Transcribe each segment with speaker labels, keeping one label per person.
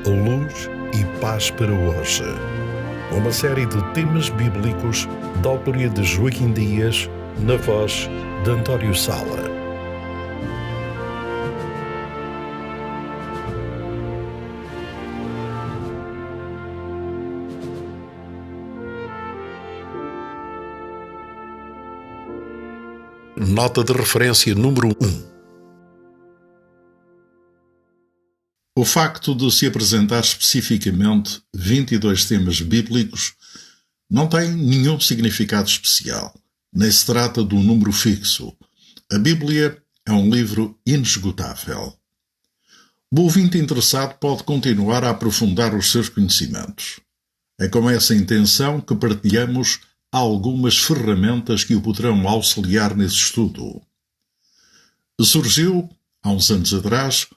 Speaker 1: Luz e Paz para hoje. Uma série de temas bíblicos da autoria de Joaquim Dias, na voz de António Sala. Nota de referência número 1. O facto de se apresentar especificamente 22 temas bíblicos não tem nenhum significado especial, nem se trata de um número fixo. A Bíblia é um livro inesgotável. O ouvinte interessado pode continuar a aprofundar os seus conhecimentos. É com essa intenção que partilhamos algumas ferramentas que o poderão auxiliar nesse estudo. Surgiu, há uns anos atrás,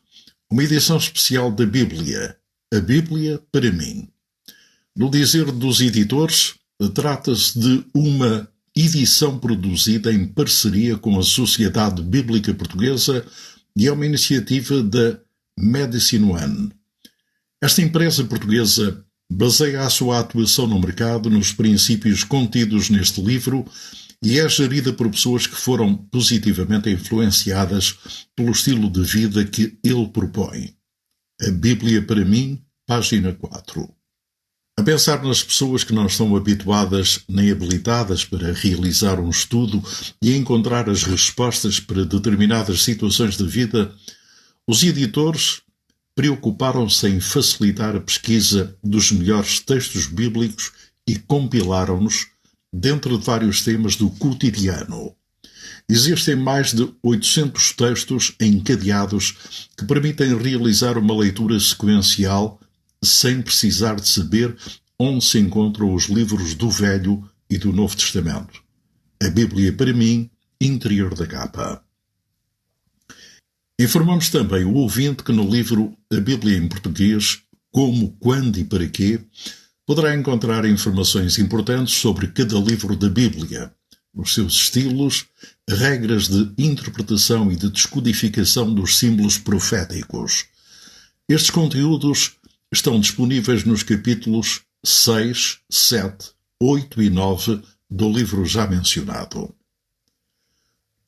Speaker 1: uma edição especial da Bíblia, a Bíblia para mim. No dizer dos editores, trata-se de uma edição produzida em parceria com a Sociedade Bíblica Portuguesa e é uma iniciativa da Medicine One. Esta empresa portuguesa baseia a sua atuação no mercado nos princípios contidos neste livro e é gerida por pessoas que foram positivamente influenciadas pelo estilo de vida que ele propõe. A Bíblia para mim, página 4. A pensar nas pessoas que não estão habituadas nem habilitadas para realizar um estudo e encontrar as respostas para determinadas situações de vida, os editores preocuparam-se em facilitar a pesquisa dos melhores textos bíblicos e compilaram-nos dentro de vários temas do cotidiano. Existem mais de 800 textos encadeados que permitem realizar uma leitura sequencial sem precisar de saber onde se encontram os livros do Velho e do Novo Testamento. A Bíblia para mim, interior da capa. Informamos também o ouvinte que no livro A Bíblia em Português, Como, Quando e Para Quê, poderá encontrar informações importantes sobre cada livro da Bíblia, os seus estilos, regras de interpretação e de descodificação dos símbolos proféticos. Estes conteúdos estão disponíveis nos capítulos 6, 7, 8 e 9 do livro já mencionado.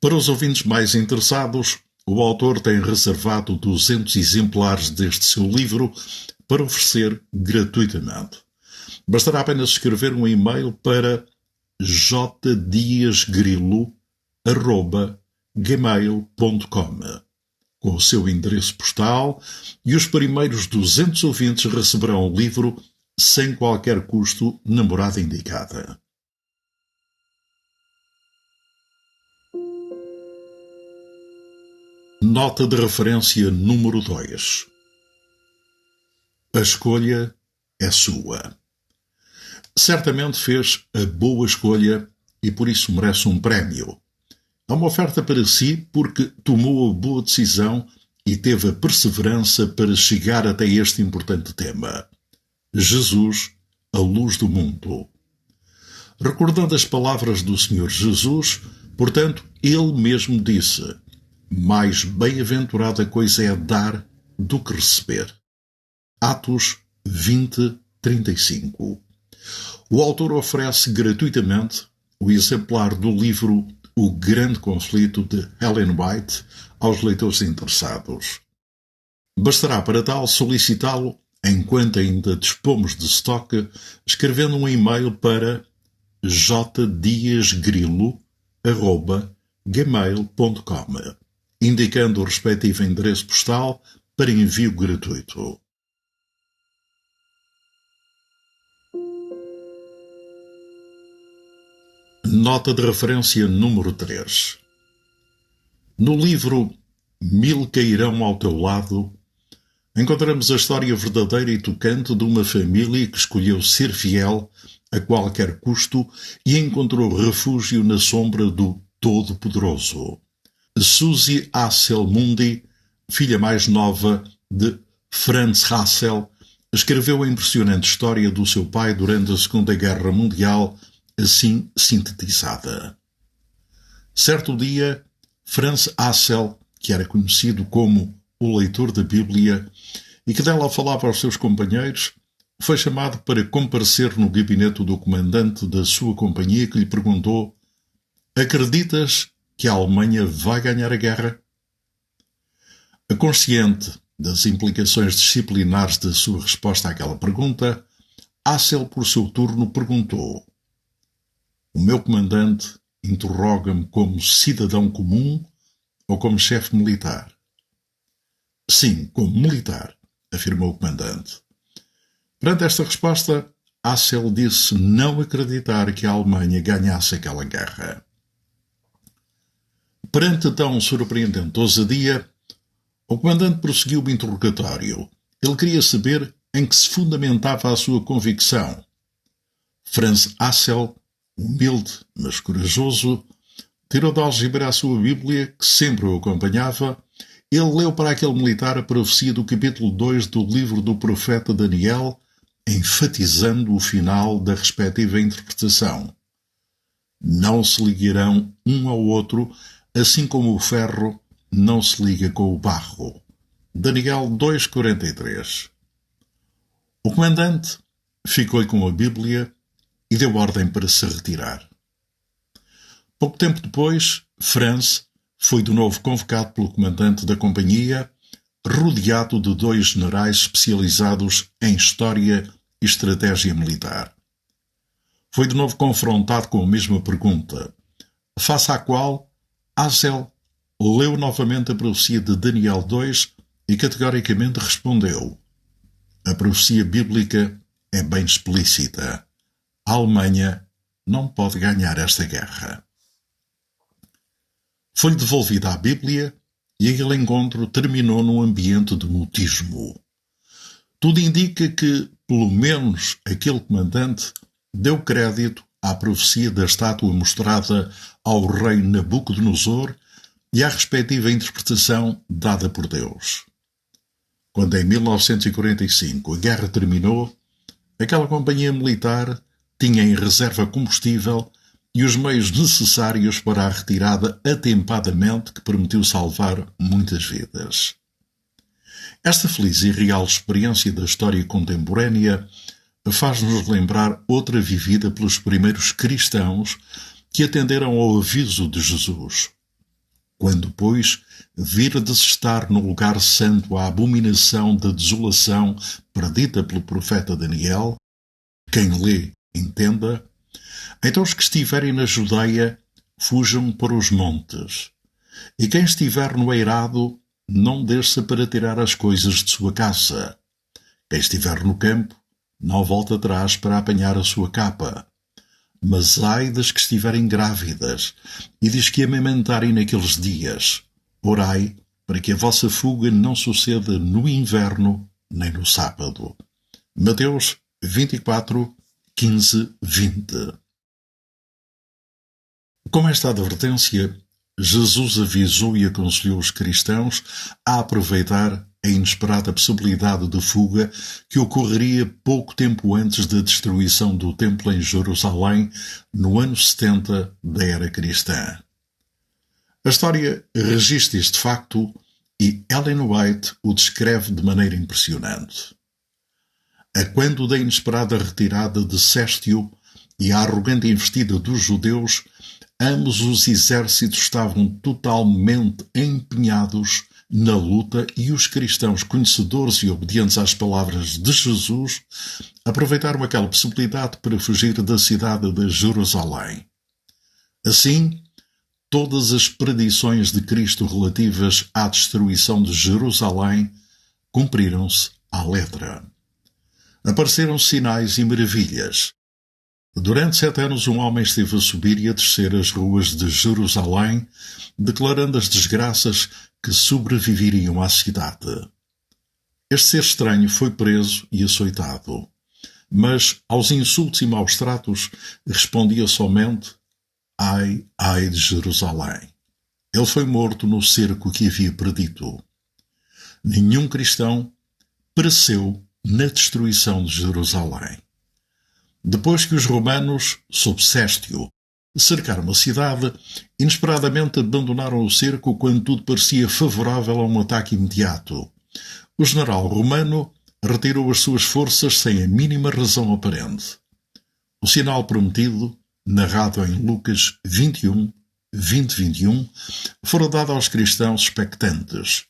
Speaker 1: Para os ouvintes mais interessados, o autor tem reservado 200 exemplares deste seu livro para oferecer gratuitamente. Bastará apenas escrever um e-mail para jdiasgrilo@gmail.com com o seu endereço postal e os primeiros 200 ouvintes receberão o livro sem qualquer custo na morada indicada. Nota de referência número 2. A escolha é sua. Certamente fez a boa escolha e por isso merece um prémio. É uma oferta para si porque tomou a boa decisão e teve a perseverança para chegar até este importante tema. Jesus, a luz do mundo. Recordando as palavras do Senhor Jesus, portanto, ele mesmo disse: mais bem-aventurada coisa é dar do que receber. Atos 20, 35. O autor oferece gratuitamente o exemplar do livro O Grande Conflito de Ellen White aos leitores interessados. Bastará para tal solicitá-lo enquanto ainda dispomos de estoque, escrevendo um e-mail para jdiasgrilo@gmail.com, indicando o respectivo endereço postal para envio gratuito. Nota de referência número 3. No livro Mil Cairão ao Teu Lado, encontramos a história verdadeira e tocante de uma família que escolheu ser fiel a qualquer custo e encontrou refúgio na sombra do Todo-Poderoso. Suzy Hassel Mundi, filha mais nova de Franz Hassel, escreveu a impressionante história do seu pai durante a Segunda Guerra Mundial, assim sintetizada. Certo dia, Franz Hassel, que era conhecido como o leitor da Bíblia, e que dela falava aos seus companheiros, foi chamado para comparecer no gabinete do comandante da sua companhia, que lhe perguntou: acreditas que a Alemanha vai ganhar a guerra? Consciente das implicações disciplinares da sua resposta àquela pergunta, Hassel, por seu turno, perguntou: o meu comandante interroga-me como cidadão comum ou como chefe militar? Sim, como militar, afirmou o comandante. Perante esta resposta, Hassel disse não acreditar que a Alemanha ganhasse aquela guerra. Perante tão surpreendente ousadia, o comandante prosseguiu o interrogatório. Ele queria saber em que se fundamentava a sua convicção. Franz Hassel, humilde, mas corajoso, tirou da algibeira a sua Bíblia, que sempre o acompanhava. Ele leu para aquele militar a profecia do capítulo 2 do livro do profeta Daniel, enfatizando o final da respectiva interpretação. Não se ligarão um ao outro, assim como o ferro não se liga com o barro. Daniel 2,43. O comandante ficou com a Bíblia e deu ordem para se retirar. Pouco tempo depois, Franz foi de novo convocado pelo comandante da companhia, rodeado de 2 generais especializados em história e estratégia militar. Foi de novo confrontado com a mesma pergunta, face à qual Hassel leu novamente a profecia de Daniel 2 e categoricamente respondeu: a profecia bíblica é bem explícita. A Alemanha não pode ganhar esta guerra. Foi-lhe devolvida a Bíblia e aquele encontro terminou num ambiente de mutismo. Tudo indica que, pelo menos, aquele comandante deu crédito à profecia da estátua mostrada ao rei Nabucodonosor e à respectiva interpretação dada por Deus. Quando em 1945 a guerra terminou, aquela companhia militar tinha em reserva combustível e os meios necessários para a retirada atempadamente, que permitiu salvar muitas vidas. Esta feliz e real experiência da história contemporânea faz-nos lembrar outra vivida pelos primeiros cristãos que atenderam ao aviso de Jesus. Quando, pois, virdes estar no lugar santo a abominação da desolação predita pelo profeta Daniel, quem lê, entenda, então os que estiverem na Judeia fujam para os montes, e quem estiver no eirado não desça para tirar as coisas de sua casa. Quem estiver no campo não volte atrás para apanhar a sua capa. Mas ai das que estiverem grávidas e das que amamentarem naqueles dias. Orai para que a vossa fuga não suceda no inverno nem no sábado. Mateus 24, 15, 20. Com esta advertência, Jesus avisou e aconselhou os cristãos a aproveitar a inesperada possibilidade de fuga que ocorreria pouco tempo antes da destruição do templo em Jerusalém, no ano 70 da era cristã. A história registra este facto e Ellen White o descreve de maneira impressionante. A quando da inesperada retirada de Céstio e a arrogante investida dos judeus, ambos os exércitos estavam totalmente empenhados na luta e os cristãos, conhecedores e obedientes às palavras de Jesus, aproveitaram aquela possibilidade para fugir da cidade de Jerusalém. Assim, todas as predições de Cristo relativas à destruição de Jerusalém cumpriram-se à letra. Apareceram sinais e maravilhas. Durante 7 anos um homem esteve a subir e a descer as ruas de Jerusalém, declarando as desgraças que sobreviveriam à cidade. Este ser estranho foi preso e açoitado, mas aos insultos e maus tratos respondia somente: ai, ai de Jerusalém. Ele foi morto no cerco que havia predito. Nenhum cristão pereceu na destruição de Jerusalém. Depois que os romanos, sob Céstio, cercaram a cidade, inesperadamente abandonaram o cerco quando tudo parecia favorável a um ataque imediato. O general romano retirou as suas forças sem a mínima razão aparente. O sinal prometido, narrado em Lucas 21, 20-21, fora dado aos cristãos expectantes.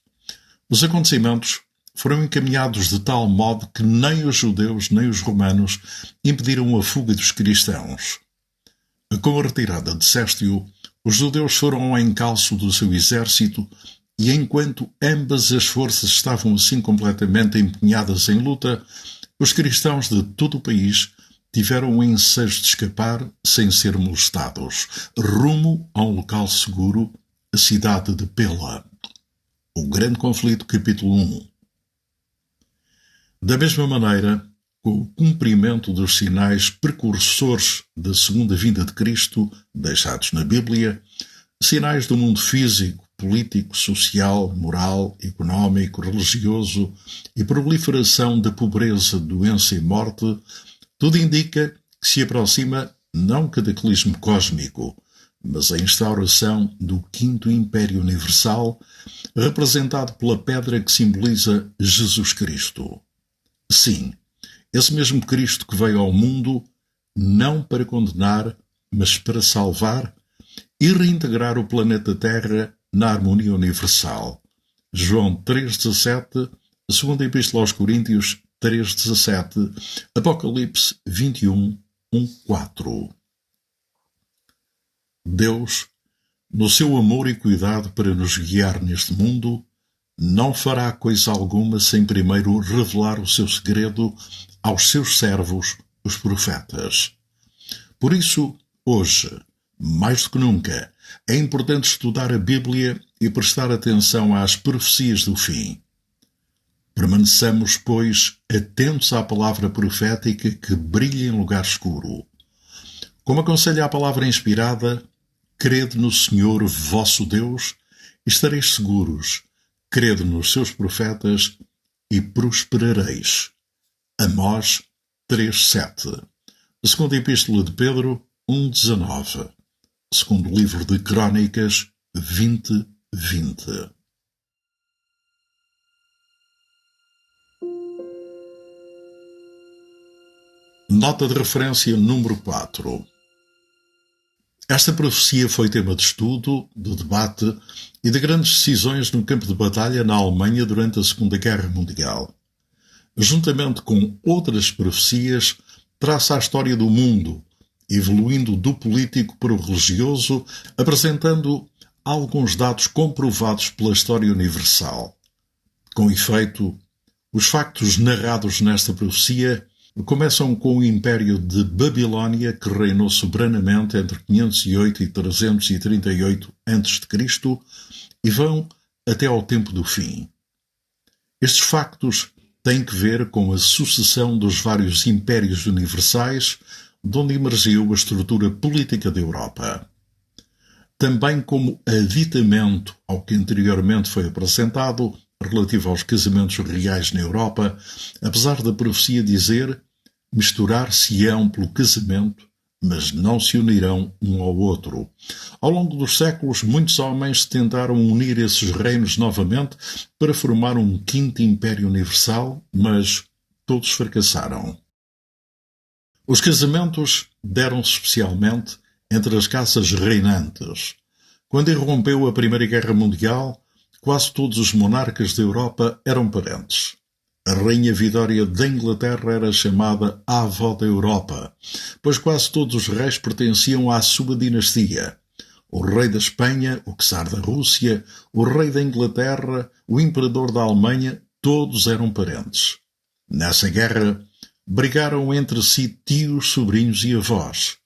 Speaker 1: Os acontecimentos foram encaminhados de tal modo que nem os judeus nem os romanos impediram a fuga dos cristãos. Com a retirada de Sestio, os judeus foram ao encalço do seu exército e, enquanto ambas as forças estavam assim completamente empenhadas em luta, os cristãos de todo o país tiveram o ensejo de escapar sem ser molestados, rumo a um local seguro, a cidade de Pela. O Grande Conflito, capítulo 1. Da mesma maneira, com o cumprimento dos sinais precursores da segunda vinda de Cristo, deixados na Bíblia, sinais do mundo físico, político, social, moral, económico, religioso e proliferação da pobreza, doença e morte, tudo indica que se aproxima não um cataclismo cósmico, mas a instauração do Quinto Império Universal, representado pela pedra que simboliza Jesus Cristo. Sim, esse mesmo Cristo que veio ao mundo não para condenar, mas para salvar e reintegrar o planeta Terra na harmonia universal. João 3,17, 2ª Epístola aos Coríntios 3,17, Apocalipse 21, 1,4. Deus, no seu amor e cuidado para nos guiar neste mundo, não fará coisa alguma sem primeiro revelar o seu segredo aos seus servos, os profetas. Por isso, hoje, mais do que nunca, é importante estudar a Bíblia e prestar atenção às profecias do fim. Permaneçamos, pois, atentos à palavra profética que brilha em lugar escuro. Como aconselha a palavra inspirada, crede no Senhor vosso Deus e estareis seguros. Crede nos seus profetas e prosperareis. Amós 3,7. Segunda Epístola de Pedro 1,19. Segundo livro de Crônicas 20:20. Nota de referência número 4. Esta profecia foi tema de estudo, de debate e de grandes decisões no campo de batalha na Alemanha durante a Segunda Guerra Mundial. Juntamente com outras profecias, traça a história do mundo, evoluindo do político para o religioso, apresentando alguns dados comprovados pela história universal. Com efeito, os factos narrados nesta profecia começam com o Império de Babilónia, que reinou soberanamente entre 508 e 338 a.C., e vão até ao tempo do fim. Estes factos têm que ver com a sucessão dos vários impérios universais, de onde emergiu a estrutura política da Europa. Também como aditamento ao que anteriormente foi apresentado, relativo aos casamentos reais na Europa, apesar da profecia dizer: misturar-se-ão pelo casamento, mas não se unirão um ao outro. Ao longo dos séculos, muitos homens tentaram unir esses reinos novamente para formar um quinto império universal, mas todos fracassaram. Os casamentos deram-se especialmente entre as casas reinantes. Quando irrompeu a Primeira Guerra Mundial, quase todos os monarcas da Europa eram parentes. A Rainha Vitória da Inglaterra era chamada a avó da Europa, pois quase todos os reis pertenciam à sua dinastia. O rei da Espanha, o czar da Rússia, o rei da Inglaterra, o imperador da Alemanha, todos eram parentes. Nessa guerra, brigaram entre si tios, sobrinhos e avós.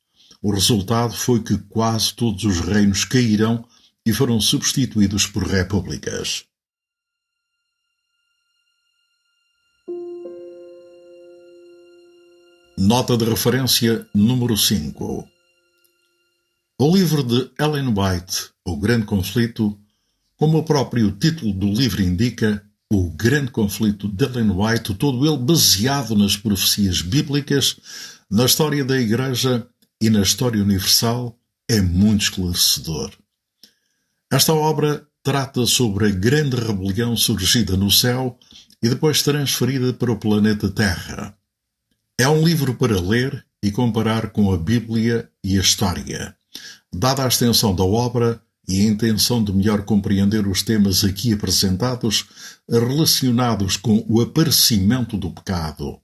Speaker 1: O resultado foi que quase todos os reinos caíram e foram substituídos por repúblicas. Nota de referência número 5. O livro de Ellen White, O Grande Conflito, como o próprio título do livro indica, O Grande Conflito de Ellen White, todo ele baseado nas profecias bíblicas, na história da Igreja e na história universal, é muito esclarecedor. Esta obra trata sobre a grande rebelião surgida no céu e depois transferida para o planeta Terra. É um livro para ler e comparar com a Bíblia e a história. Dada a extensão da obra e a intenção de melhor compreender os temas aqui apresentados relacionados com o aparecimento do pecado,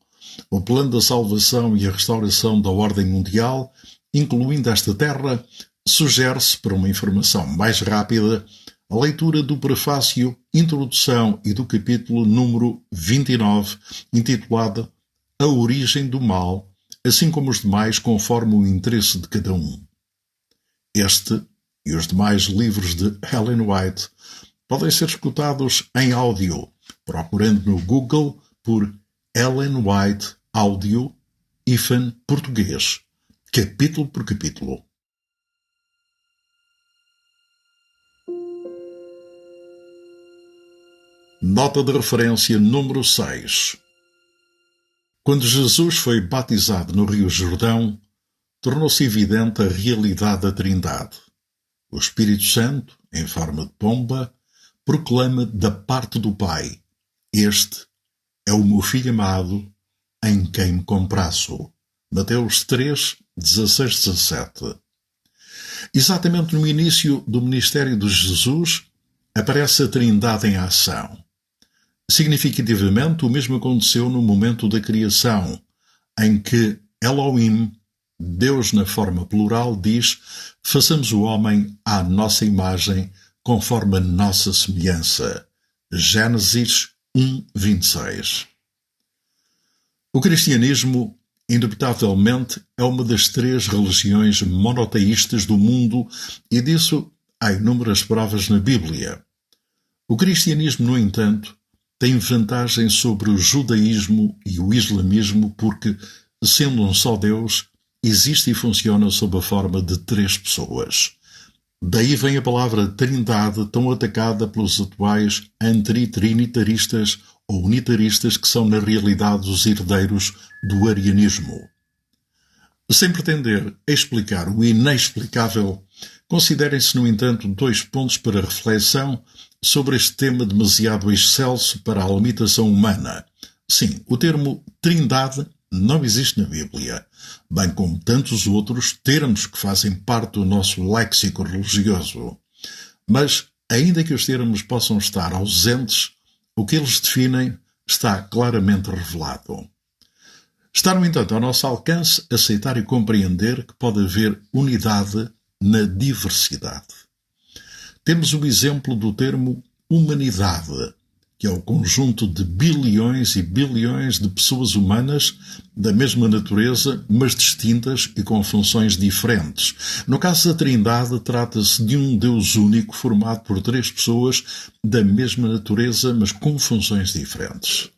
Speaker 1: o plano da salvação e a restauração da ordem mundial, incluindo esta Terra, sugere-se, para uma informação mais rápida, a leitura do prefácio, introdução e do capítulo número 29, intitulado A Origem do Mal, assim como os demais conforme o interesse de cada um. Este e os demais livros de Ellen White podem ser escutados em áudio, procurando no Google por Ellen White Áudio, português, capítulo por capítulo. Nota de referência número 6. Quando Jesus foi batizado no Rio Jordão, tornou-se evidente a realidade da Trindade. O Espírito Santo, em forma de pomba, proclama da parte do Pai: Este é o meu Filho amado, em quem me comprazo. Mateus 3, 16-17. Exatamente no início do ministério de Jesus, aparece a Trindade em ação. Significativamente, o mesmo aconteceu no momento da criação, em que Elohim, Deus na forma plural, diz: façamos o homem à nossa imagem, conforme a nossa semelhança. Gênesis 1:26. O cristianismo, indubitavelmente, é uma das 3 religiões monoteístas do mundo e disso há inúmeras provas na Bíblia. O cristianismo, no entanto, tem vantagem sobre o judaísmo e o islamismo porque, sendo um só Deus, existe e funciona sob a forma de 3 pessoas. Daí vem a palavra Trindade, tão atacada pelos atuais antitrinitaristas ou unitaristas que são na realidade os herdeiros do arianismo. Sem pretender explicar o inexplicável, considerem-se, no entanto, 2 pontos para reflexão sobre este tema demasiado excelso para a limitação humana. Sim, o termo Trindade não existe na Bíblia, bem como tantos outros termos que fazem parte do nosso léxico religioso. Mas, ainda que os termos possam estar ausentes, o que eles definem está claramente revelado. Está, no entanto, ao nosso alcance aceitar e compreender que pode haver unidade na diversidade. Temos o exemplo do termo humanidade, que é o conjunto de bilhões e bilhões de pessoas humanas da mesma natureza, mas distintas e com funções diferentes. No caso da Trindade, trata-se de um Deus único formado por 3 pessoas da mesma natureza, mas com funções diferentes.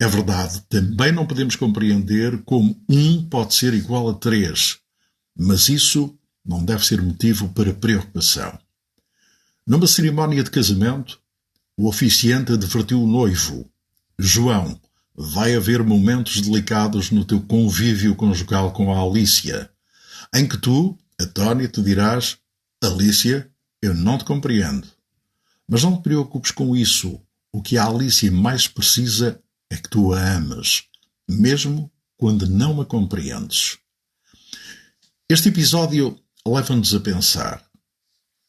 Speaker 1: É verdade, também não podemos compreender como 1 pode ser igual a 3, mas isso não deve ser motivo para preocupação. Numa cerimónia de casamento, o oficiante advertiu o noivo: João, vai haver momentos delicados no teu convívio conjugal com a Alícia, em que tu, atônito, dirás: Alícia, eu não te compreendo. Mas não te preocupes com isso. O que a Alícia mais precisa é que tu a ames, mesmo quando não a compreendes. Este episódio leva-nos a pensar: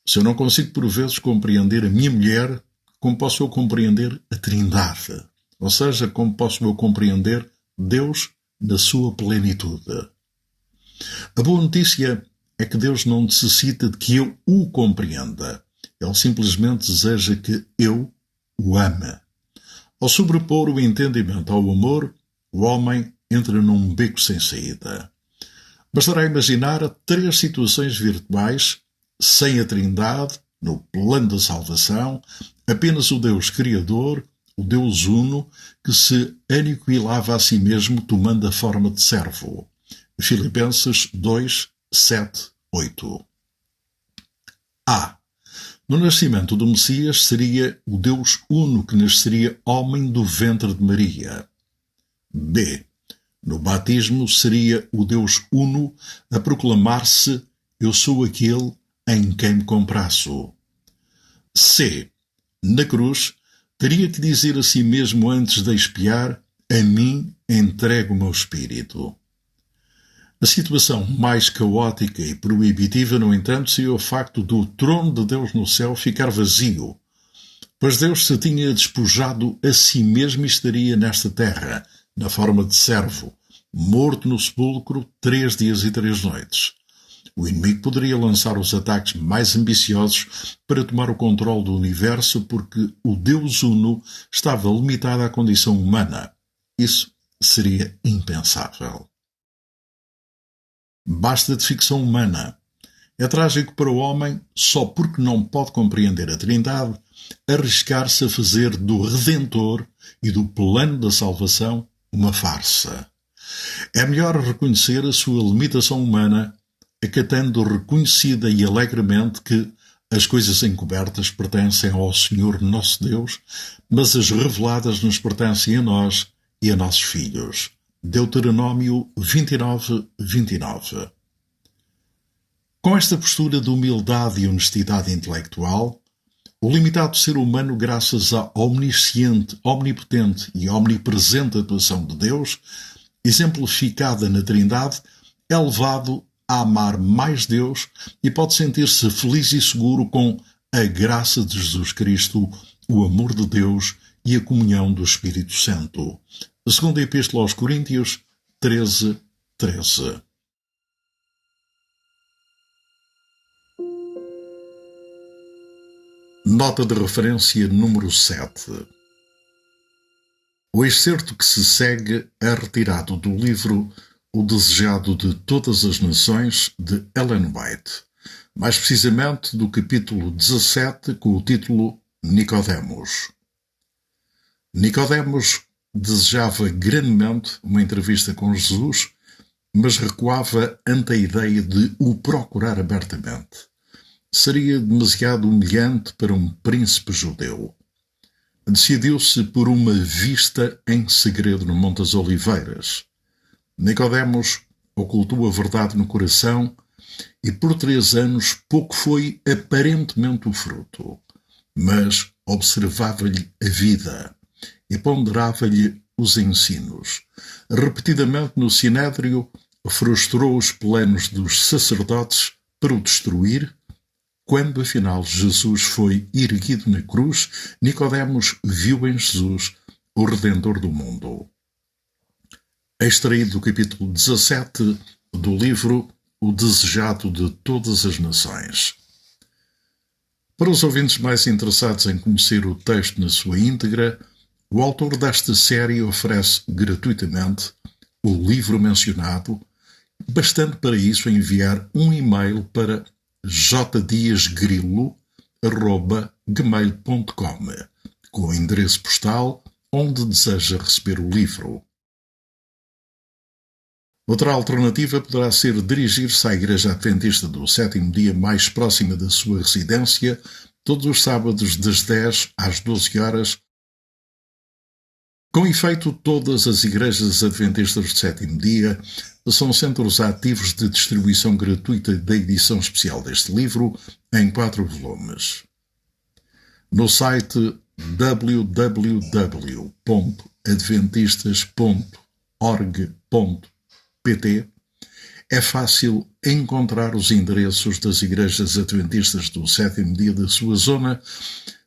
Speaker 1: se eu não consigo por vezes compreender a minha mulher, como posso eu compreender a Trindade? Ou seja, como posso eu compreender Deus na sua plenitude? A boa notícia é que Deus não necessita de que eu o compreenda. Ele simplesmente deseja que eu o ame. Ao sobrepor o entendimento ao amor, o homem entra num beco sem saída. Bastará imaginar 3 situações virtuais sem a Trindade, no plano da salvação, apenas o Deus Criador, o Deus Uno, que se aniquilava a si mesmo tomando a forma de servo. Filipenses 2, 7, 8. A. No nascimento do Messias seria o Deus Uno que nasceria homem do ventre de Maria. B. No batismo seria o Deus Uno a proclamar-se: eu sou aquele em quem me compraço. C. Na cruz, teria que dizer a si mesmo antes de expiar: a mim entrego o meu espírito. A situação mais caótica e proibitiva, no entanto, seria o facto do trono de Deus no céu ficar vazio, pois Deus se tinha despojado a si mesmo e estaria nesta terra, na forma de servo, morto no sepulcro 3 dias e 3 noites. O inimigo poderia lançar os ataques mais ambiciosos para tomar o controle do universo, porque o Deus Uno estava limitado à condição humana. Isso seria impensável. Basta de ficção humana. É trágico para o homem, só porque não pode compreender a Trindade, arriscar-se a fazer do Redentor e do plano da salvação uma farsa. É melhor reconhecer a sua limitação humana, acatando reconhecida e alegremente que as coisas encobertas pertencem ao Senhor nosso Deus, mas as reveladas nos pertencem a nós e a nossos filhos. Deuteronômio 29:29. Com esta postura de humildade e honestidade intelectual, o limitado ser humano, graças à omnisciente, omnipotente e omnipresente atuação de Deus, exemplificada na Trindade, é levado a amar mais Deus e pode sentir-se feliz e seguro com a graça de Jesus Cristo, o amor de Deus e a comunhão do Espírito Santo. Segunda Epístola aos Coríntios 13:13. Nota de referência número 7. O excerto que se segue é retirado do livro O Desejado de Todas as Nações, de Ellen White, mais precisamente do capítulo 17, com o título Nicodemos. Nicodemos desejava grandemente uma entrevista com Jesus, mas recuava ante a ideia de o procurar abertamente. Seria demasiado humilhante para um príncipe judeu. Decidiu-se por uma vista em segredo no Monte das Oliveiras. Nicodemos ocultou a verdade no coração e por 3 anos pouco foi aparentemente o fruto, mas observava-lhe a vida e ponderava-lhe os ensinos. Repetidamente no Sinédrio frustrou os planos dos sacerdotes para o destruir. Quando afinal Jesus foi erguido na cruz, Nicodemos viu em Jesus o Redentor do mundo. Extraído do capítulo 17 do livro O Desejado de Todas as Nações. Para os ouvintes mais interessados em conhecer o texto na sua íntegra, o autor desta série oferece gratuitamente o livro mencionado, bastante para isso enviar um e-mail para jdiasgrilo@gmail.com com o endereço postal onde deseja receber o livro. Outra alternativa poderá ser dirigir-se à Igreja Adventista do Sétimo Dia mais próxima da sua residência, todos os sábados das 10 às 12 horas. Com efeito, todas as igrejas adventistas do Sétimo Dia são centros ativos de distribuição gratuita da edição especial deste livro, em 4 volumes. No site www.adventistas.org.pt é fácil encontrar os endereços das igrejas adventistas do Sétimo Dia da sua zona,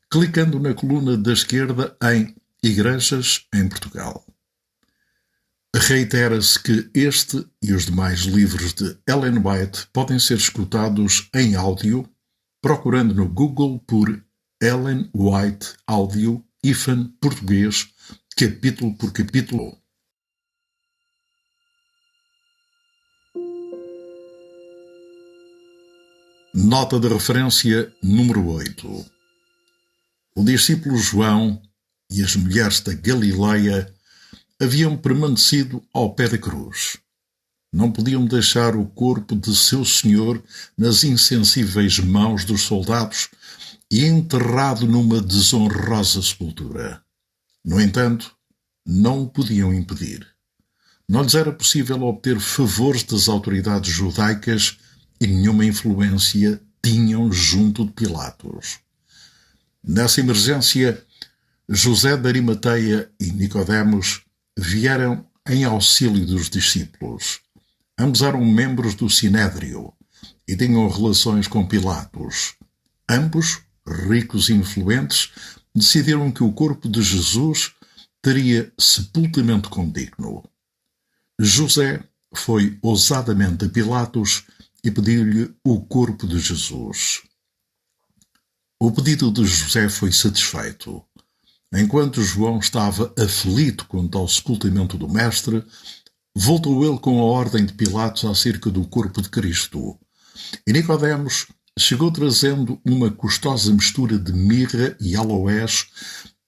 Speaker 1: clicando na coluna da esquerda em Igrejas em Portugal. Reitera-se que este e os demais livros de Ellen White podem ser escutados em áudio, procurando no Google por Ellen White Áudio, português, capítulo por capítulo. Nota de referência número 8. O discípulo João e as mulheres da Galileia haviam permanecido ao pé da cruz. Não podiam deixar o corpo de seu Senhor nas insensíveis mãos dos soldados e enterrado numa desonrosa sepultura. No entanto, não o podiam impedir. Não lhes era possível obter favores das autoridades judaicas e nenhuma influência tinham junto de Pilatos. Nessa emergência, José de Arimateia e Nicodemos vieram em auxílio dos discípulos. Ambos eram membros do Sinédrio e tinham relações com Pilatos. Ambos, ricos e influentes, decidiram que o corpo de Jesus teria sepultamento condigno. José foi ousadamente a Pilatos e pediu-lhe o corpo de Jesus. O pedido de José foi satisfeito. Enquanto João estava aflito quanto ao sepultamento do Mestre, voltou ele com a ordem de Pilatos acerca do corpo de Cristo. E Nicodemos chegou trazendo uma custosa mistura de mirra e aloés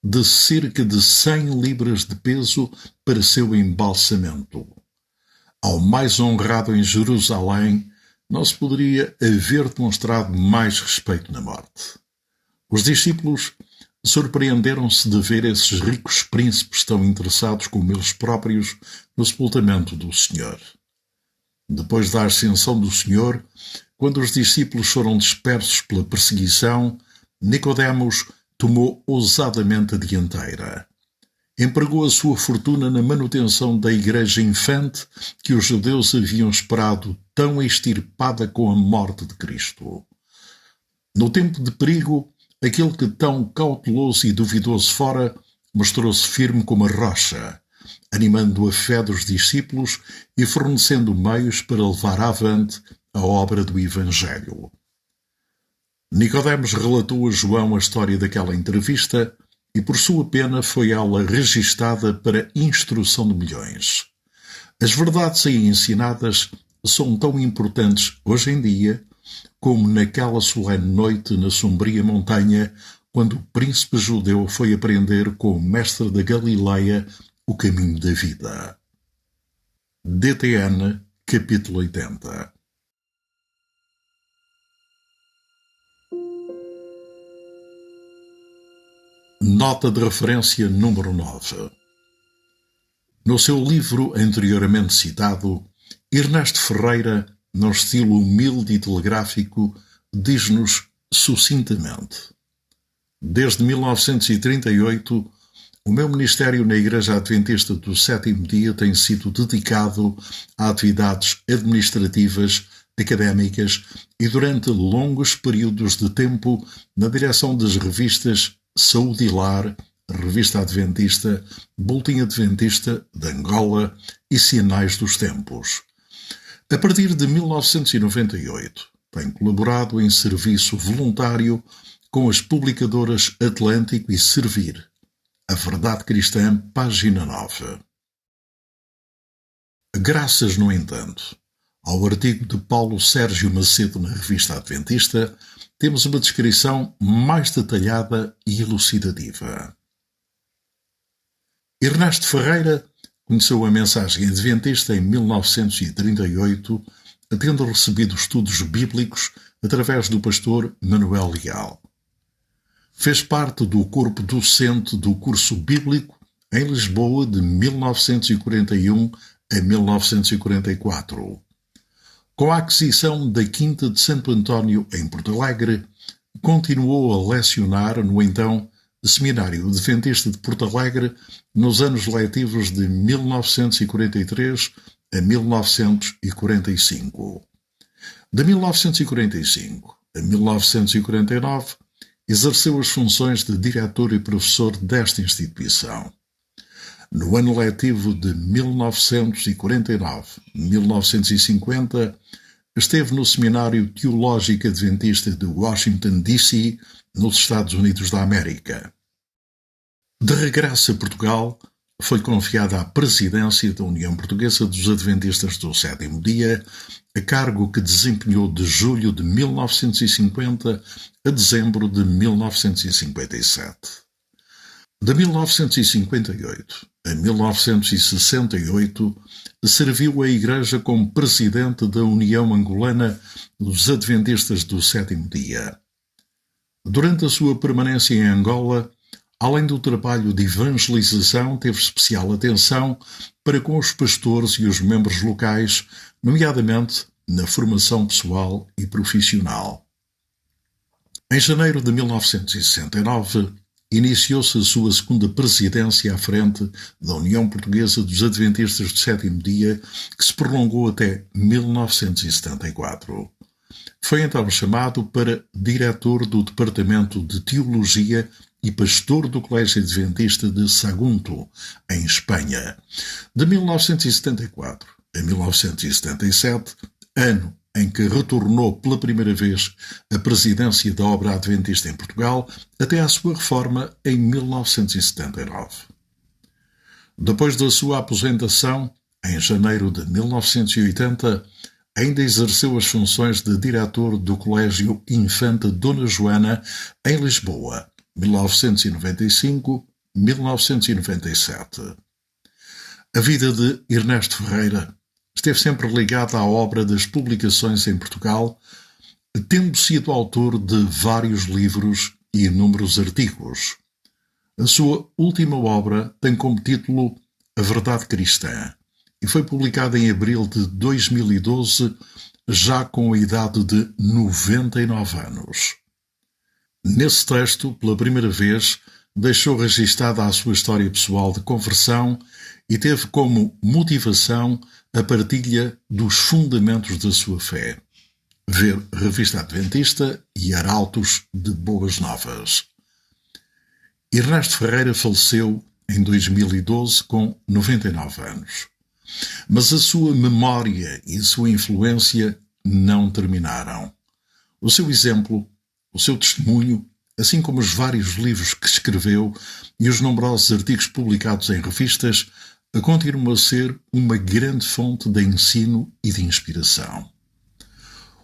Speaker 1: de cerca de 100 libras de peso para seu embalsamento. Ao mais honrado em Jerusalém, não se poderia haver demonstrado mais respeito na morte. Os discípulos surpreenderam-se de ver esses ricos príncipes tão interessados como eles próprios no sepultamento do Senhor. Depois da ascensão do Senhor, quando os discípulos foram dispersos pela perseguição, Nicodemos tomou ousadamente a dianteira. Empregou a sua fortuna na manutenção da igreja infante que os judeus haviam esperado tão extirpada com a morte de Cristo. No tempo de perigo, aquele que tão cauteloso e duvidoso fora mostrou-se firme como a rocha, animando a fé dos discípulos e fornecendo meios para levar avante a obra do Evangelho. Nicodemos relatou a João a história daquela entrevista e por sua pena foi ela registada para instrução de milhões. As verdades aí ensinadas são tão importantes hoje em dia como naquela solene noite na sombria montanha, quando o príncipe judeu foi aprender com o mestre da Galileia o caminho da vida. DTN, capítulo 80. Nota de referência número 9. No seu livro anteriormente citado, Ernesto Ferreira, num estilo humilde e telegráfico, diz-nos sucintamente: desde 1938, o meu ministério na Igreja Adventista do Sétimo Dia tem sido dedicado a atividades administrativas, académicas e durante longos períodos de tempo na direção das revistas Saúde e Lar, Revista Adventista, Boletim Adventista de Angola e Sinais dos Tempos. A partir de 1998, tem colaborado em serviço voluntário com as publicadoras Atlântico e Servir. A Verdade Cristã, página 9. Graças, no entanto, ao artigo de Paulo Sérgio Macedo na Revista Adventista, temos uma descrição mais detalhada e elucidativa. Ernesto Ferreira conheceu a mensagem adventista em 1938, tendo recebido estudos bíblicos através do pastor Manuel Leal. Fez parte do corpo docente do curso bíblico em Lisboa de 1941 a 1944. Com a aquisição da Quinta de Santo António em Porto Alegre, continuou a lecionar no então Seminário Adventista de Porto Alegre nos anos letivos de 1943 a 1945. De 1945 a 1949, exerceu as funções de diretor e professor desta instituição. No ano letivo de 1949-1950, esteve no Seminário Teológico Adventista de Washington, D.C., nos Estados Unidos da América. De regresso a Portugal, foi confiada à presidência da União Portuguesa dos Adventistas do Sétimo Dia, a cargo que desempenhou de julho de 1950 a dezembro de 1957. De 1958 a 1968, serviu a Igreja como presidente da União Angolana dos Adventistas do Sétimo Dia. Durante a sua permanência em Angola, além do trabalho de evangelização, teve especial atenção para com os pastores e os membros locais, nomeadamente na formação pessoal e profissional. Em janeiro de 1969, iniciou-se a sua segunda presidência à frente da União Portuguesa dos Adventistas do Sétimo Dia, que se prolongou até 1974. Foi então chamado para diretor do Departamento de Teologia e pastor do Colégio Adventista de Sagunto, em Espanha. De 1974 a 1977, ano em que retornou pela primeira vez à presidência da Obra Adventista em Portugal, até à sua reforma em 1979. Depois da sua aposentação, em janeiro de 1980, ainda exerceu as funções de diretor do Colégio Infanta Dona Joana, em Lisboa, 1995-1997. A vida de Ernesto Ferreira esteve sempre ligada à obra das publicações em Portugal, tendo sido autor de vários livros e inúmeros artigos. A sua última obra tem como título A Verdade Cristã e foi publicada em abril de 2012, já com a idade de 99 anos. Nesse texto, pela primeira vez, deixou registada a sua história pessoal de conversão e teve como motivação a partilha dos fundamentos da sua fé. Ver Revista Adventista e Arautos de Boas Novas. Ernesto Ferreira faleceu em 2012 com 99 anos. Mas a sua memória e a sua influência não terminaram. O seu exemplo, o seu testemunho, assim como os vários livros que escreveu e os numerosos artigos publicados em revistas, continuam a ser uma grande fonte de ensino e de inspiração.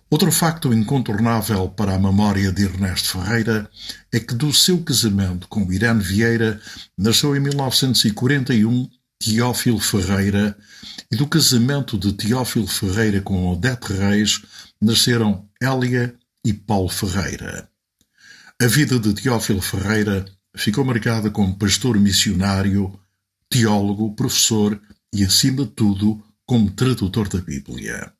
Speaker 1: Outro facto incontornável para a memória de Ernesto Ferreira é que do seu casamento com Irene Vieira nasceu em 1941 Teófilo Ferreira e do casamento de Teófilo Ferreira com Odete Reis nasceram Hélia e Paulo Ferreira. A vida de Teófilo Ferreira ficou marcada como pastor missionário, teólogo, professor e, acima de tudo, como tradutor da Bíblia.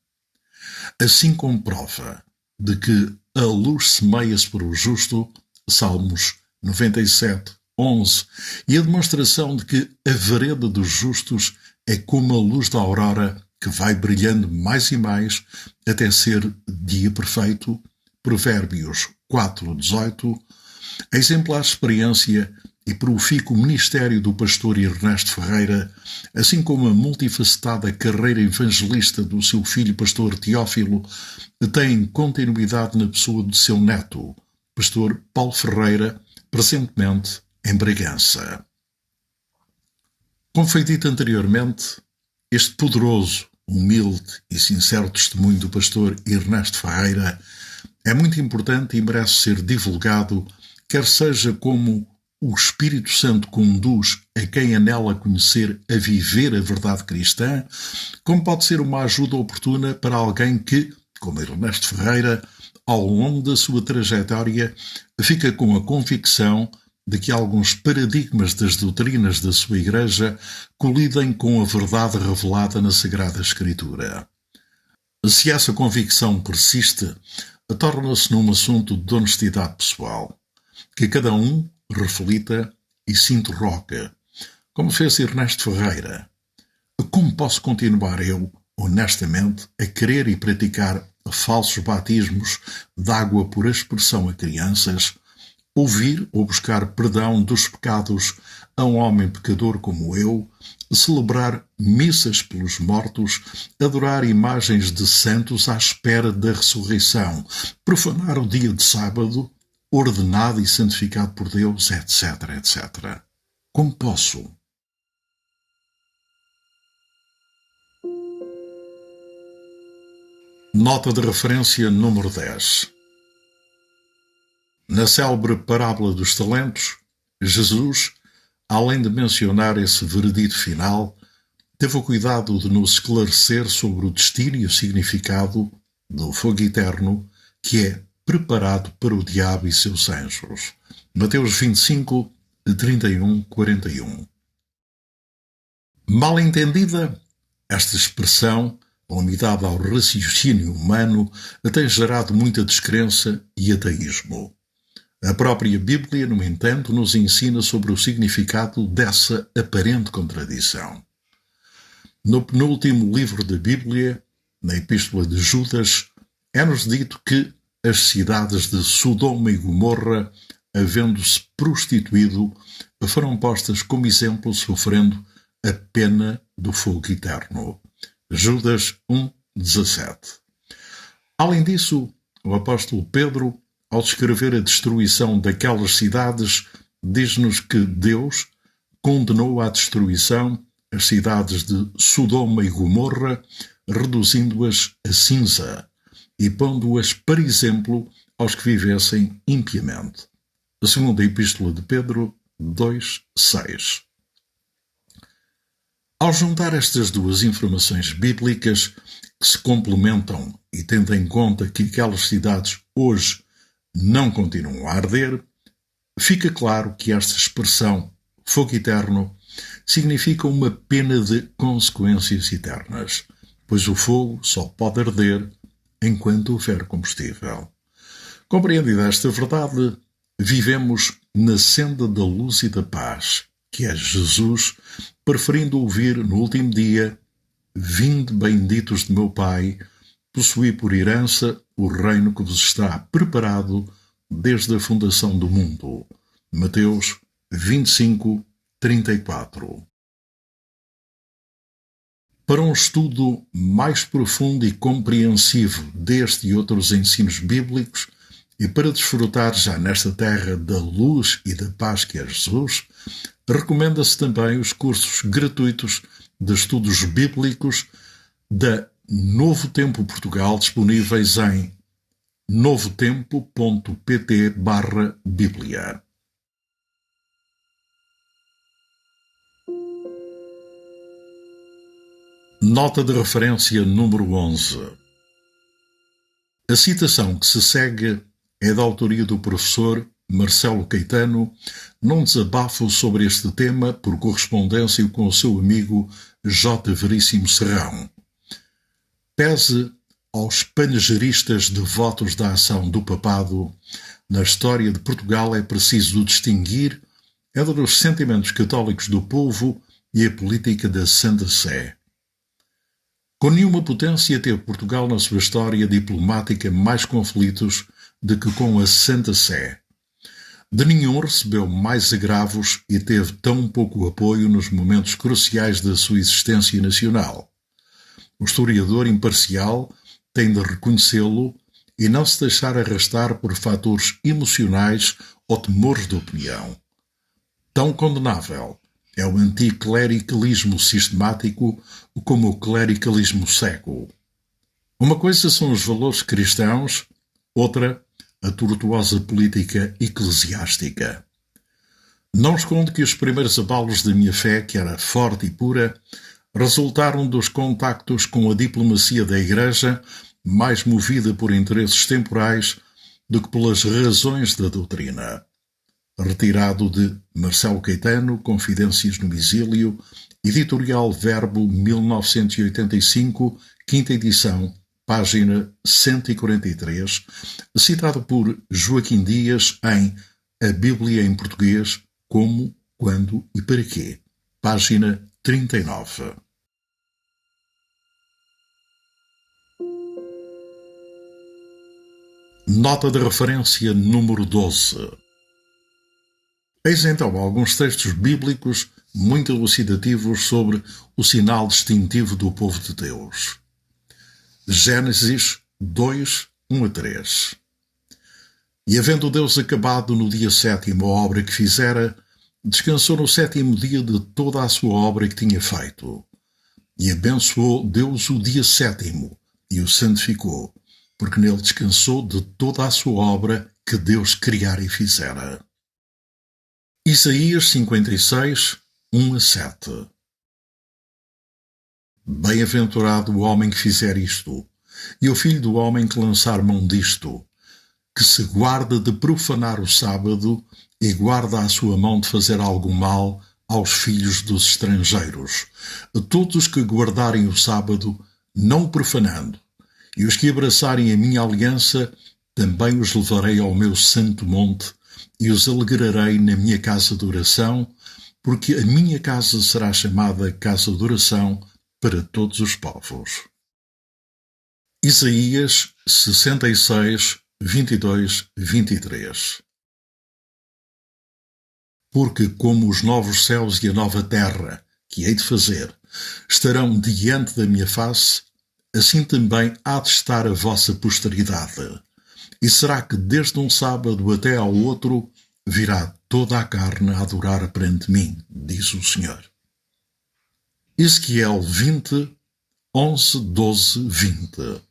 Speaker 1: Assim como prova de que a luz semeia-se para o justo, Salmos 97:11, e a demonstração de que a vereda dos justos é como a luz da aurora que vai brilhando mais e mais até ser dia perfeito, Provérbios 4:18, a exemplar experiência e profícuo ministério do pastor Ernesto Ferreira, assim como a multifacetada carreira evangelista do seu filho pastor Teófilo, tem continuidade na pessoa de seu neto, pastor Paulo Ferreira, presentemente em Bragança. Como foi dito anteriormente, este poderoso, humilde e sincero testemunho do pastor Ernesto Ferreira é muito importante e merece ser divulgado, quer seja como o Espírito Santo conduz a quem anela conhecer a viver a verdade cristã, como pode ser uma ajuda oportuna para alguém que, como Ernesto Ferreira, ao longo da sua trajetória, fica com a convicção de que alguns paradigmas das doutrinas da sua Igreja colidem com a verdade revelada na Sagrada Escritura. Se essa convicção persiste, torna-se num assunto de honestidade pessoal, que cada um reflita e se interroga, como fez Ernesto Ferreira. Como posso continuar eu, honestamente, a querer e praticar falsos batismos de água por aspersão a crianças, ouvir ou buscar perdão dos pecados a um homem pecador como eu, celebrar missas pelos mortos, adorar imagens de santos à espera da ressurreição, profanar o dia de sábado, ordenado e santificado por Deus, etc, etc. Como posso? Nota de referência número 10. Na célebre parábola dos talentos, Jesus, além de mencionar esse veredito final, teve o cuidado de nos esclarecer sobre o destino e o significado do fogo eterno que é preparado para o diabo e seus anjos. Mateus 25, 31, 41. Mal entendida, esta expressão, limitada ao raciocínio humano, tem gerado muita descrença e ateísmo. A própria Bíblia, no entanto, nos ensina sobre o significado dessa aparente contradição. No penúltimo livro da Bíblia, na Epístola de Judas, é-nos dito que as cidades de Sodoma e Gomorra, havendo-se prostituído, foram postas como exemplo, sofrendo a pena do fogo eterno. Judas 1:17. Além disso, o apóstolo Pedro, ao descrever a destruição daquelas cidades, diz-nos que Deus condenou à destruição as cidades de Sodoma e Gomorra, reduzindo-as a cinza e pondo-as para exemplo aos que vivessem impiamente. A segunda Epístola de Pedro 2:6. Ao juntar estas duas informações bíblicas, que se complementam e tendo em conta que aquelas cidades hoje não continuam a arder, fica claro que esta expressão fogo eterno significa uma pena de consequências eternas, pois o fogo só pode arder enquanto houver combustível. Compreendida esta verdade, vivemos na senda da luz e da paz, que é Jesus, preferindo ouvir no último dia: vinde benditos de meu Pai, possuí por herança o reino que vos está preparado desde a fundação do mundo. Mateus 25:34. Para um estudo mais profundo e compreensivo deste e outros ensinos bíblicos, e para desfrutar já nesta terra da luz e da paz que é Jesus, recomenda-se também os cursos gratuitos de estudos bíblicos da Novo Tempo Portugal, disponíveis em novotempo.pt/Bíblia. Nota de referência número 11. A citação que se segue é da autoria do professor Marcelo Caetano, num desabafo sobre este tema por correspondência com o seu amigo J. Veríssimo Serrão. Pese aos panegiristas devotos da ação do papado, na história de Portugal é preciso distinguir entre os sentimentos católicos do povo e a política da Santa Sé. Com nenhuma potência teve Portugal na sua história diplomática mais conflitos do que com a Santa Sé. De nenhum recebeu mais agravos e teve tão pouco apoio nos momentos cruciais da sua existência nacional. O historiador imparcial tem de reconhecê-lo e não se deixar arrastar por fatores emocionais ou temores de opinião. Tão condenável é o anticlericalismo sistemático como o clericalismo cego. Uma coisa são os valores cristãos, outra a tortuosa política eclesiástica. Não escondo que os primeiros abalos da minha fé, que era forte e pura, resultaram dos contactos com a diplomacia da Igreja, mais movida por interesses temporais do que pelas razões da doutrina. Retirado de Marcelo Caetano, Confidências no Exílio, Editorial Verbo, 1985, quinta edição, página 143, citado por Joaquim Dias em A Bíblia em Português, Como, Quando e Para Quê, página 39. Nota de referência número 12. Eis então alguns textos bíblicos muito elucidativos sobre o sinal distintivo do povo de Deus. Gênesis 2:1-3. E havendo Deus acabado no dia 7º a obra que fizera, descansou no 7º dia de toda a sua obra que tinha feito. E abençoou Deus o dia 7º e o santificou, porque nele descansou de toda a sua obra que Deus criara e fizera. Isaías 56:1-7. Bem-aventurado o homem que fizer isto, e o filho do homem que lançar mão disto, que se guarda de profanar o sábado e guarda a sua mão de fazer algum mal aos filhos dos estrangeiros. A todos os que guardarem o sábado, não o profanando, e os que abraçarem a minha aliança, também os levarei ao meu santo monte, e os alegrarei na minha casa de oração, porque a minha casa será chamada casa de oração para todos os povos. Isaías 66, 22, 23. Porque como os novos céus e a nova terra, que hei de fazer, estarão diante da minha face, assim também há de estar a vossa posteridade. E será que desde um sábado até ao outro virá toda a carne a adorar perante mim, diz o Senhor. Ezequiel 20, 11, 12, 20.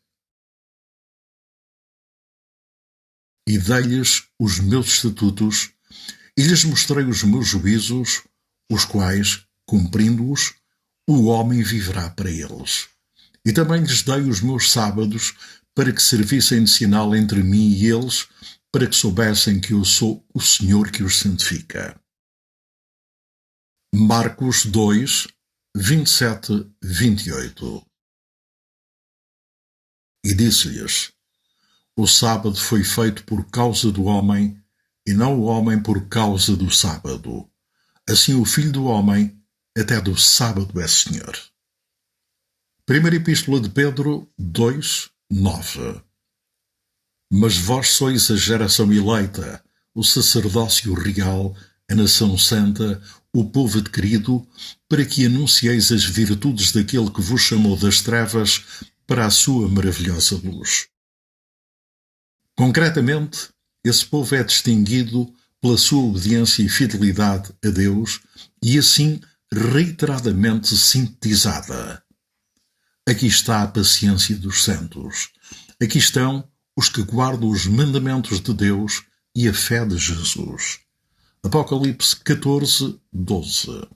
Speaker 1: E dei-lhes os meus estatutos, e lhes mostrei os meus juízos, os quais, cumprindo-os, o homem viverá para eles. E também lhes dei os meus sábados, para que servissem de sinal entre mim e eles, para que soubessem que eu sou o Senhor que os santifica. Marcos 2, 27, 28. E disse-lhes: o sábado foi feito por causa do homem, e não o homem por causa do sábado. Assim o Filho do Homem até do sábado é Senhor. Primeira Epístola de Pedro 2, 9. Mas vós sois a geração eleita, o sacerdócio real, a nação santa, o povo adquirido, para que anuncieis as virtudes daquele que vos chamou das trevas para a sua maravilhosa luz. Concretamente, esse povo é distinguido pela sua obediência e fidelidade a Deus e assim reiteradamente sintetizada. Aqui está a paciência dos santos. Aqui estão os que guardam os mandamentos de Deus e a fé de Jesus. Apocalipse 14, 12.